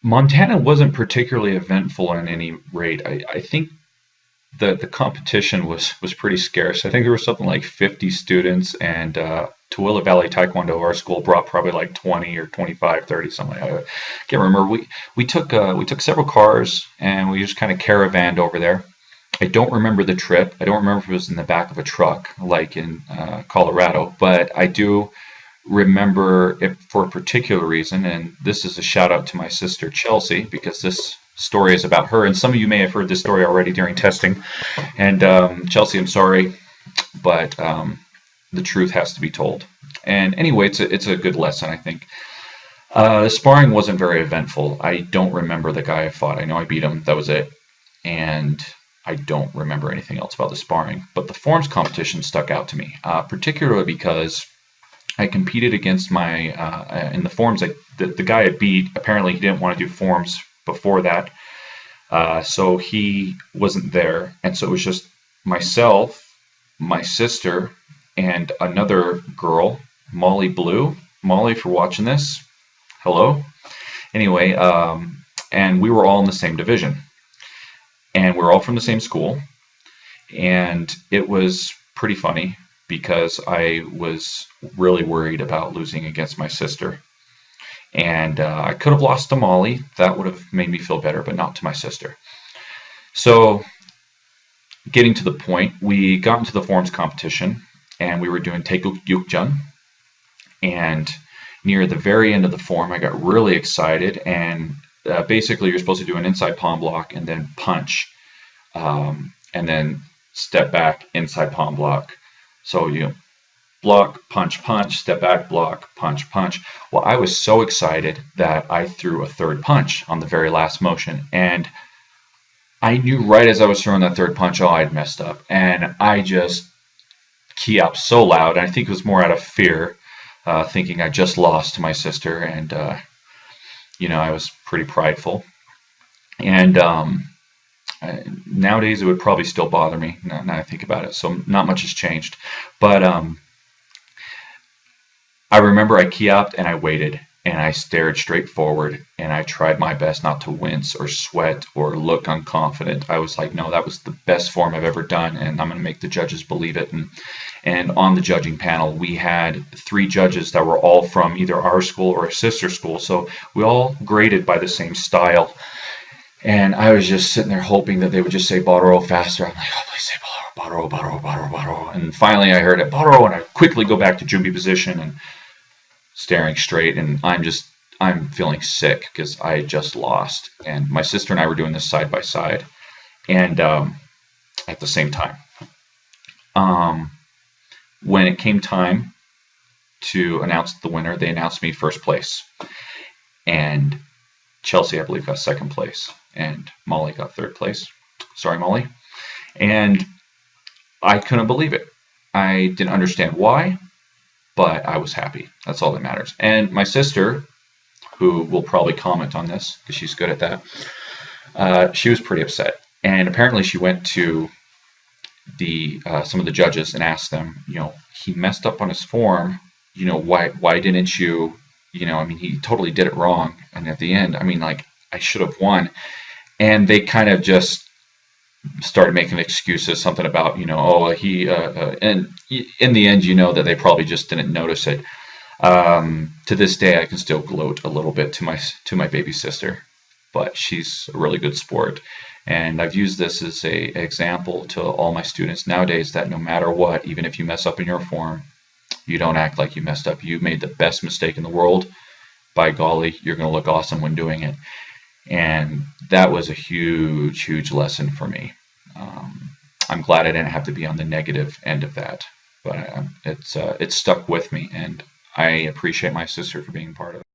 Montana wasn't particularly eventful in any rate. I think the competition was pretty scarce. I think there was something like 50 students, and Tooele Valley Taekwondo, our school, brought probably like 20 or 25, 30, something. I can't remember. We took several cars and we just kind of caravanned over there. I don't remember the trip. I don't remember if it was in the back of a truck like in Colorado, but I do remember it for a particular reason, and this is a shout out to my sister Chelsea because this story is about her, and some of you may have heard this story already during testing. And Chelsea, I'm sorry, but the truth has to be told. And anyway, it's a good lesson, I think. The sparring wasn't very eventful. I don't remember the guy I fought. I know I beat him. That was it. And I don't remember anything else about the sparring. But the forms competition stuck out to me, particularly because I competed against my in the forms. The guy I beat, apparently he didn't want to do forms before that, so he wasn't there, and so it was just myself, my sister, and another girl, Molly Blue. Molly, if you're watching this, hello. Anyway, and we were all in the same division, and we were all from the same school, and it was pretty funny because I was really worried about losing against my sister. And I could have lost to Molly. That would have made me feel better, but not to my sister. So, getting to the point, we got into the forms competition, and we were doing Taekwondo. And near the very end of the form, I got really excited. And basically, you're supposed to do an inside palm block and then punch, and then step back, inside palm block. So you block, punch, punch, step back, block, punch, punch. Well, I was so excited that I threw a third punch on the very last motion. And I knew right as I was throwing that third punch, oh, I'd messed up. And I just key up so loud. I think it was more out of fear, thinking I just lost to my sister. And, I was pretty prideful. And nowadays it would probably still bother me now I think about it. So not much has changed. But I remember I key-upped and I waited and I stared straight forward and I tried my best not to wince or sweat or look unconfident. I was like, no, that was the best form I've ever done, and I'm going to make the judges believe it. And on the judging panel, we had 3 judges that were all from either our school or a sister school, so we all graded by the same style. And I was just sitting there hoping that they would just say Botoro faster. I'm like, oh, please say Botoro, Botoro, Botoro, Botoro. And finally I heard it, Botoro, and I quickly go back to Jumbi position and staring straight, and I'm feeling sick because I just lost. And my sister and I were doing this side by side, and at the same time. When it came time to announce the winner, they announced me first place. And Chelsea, I believe, got second place, and Molly got third place. Sorry, Molly. And I couldn't believe it. I didn't understand why, but I was happy. That's all that matters. And my sister, who will probably comment on this because she's good at that, she was pretty upset. And apparently she went to some of the judges and asked them, he messed up on his form. Why didn't you? He totally did it wrong. And at the end, I should have won. And they kind of just started making excuses, something about, and in the end, that they probably just didn't notice it. To this day, I can still gloat a little bit to my baby sister, but she's a really good sport. And I've used this as an example to all my students nowadays that no matter what, even if you mess up in your form, you don't act like you messed up. You made the best mistake in the world. By golly, you're going to look awesome when doing it. And that was a huge, huge lesson for me. I'm glad I didn't have to be on the negative end of that, but it's stuck with me, and I appreciate my sister for being part of it.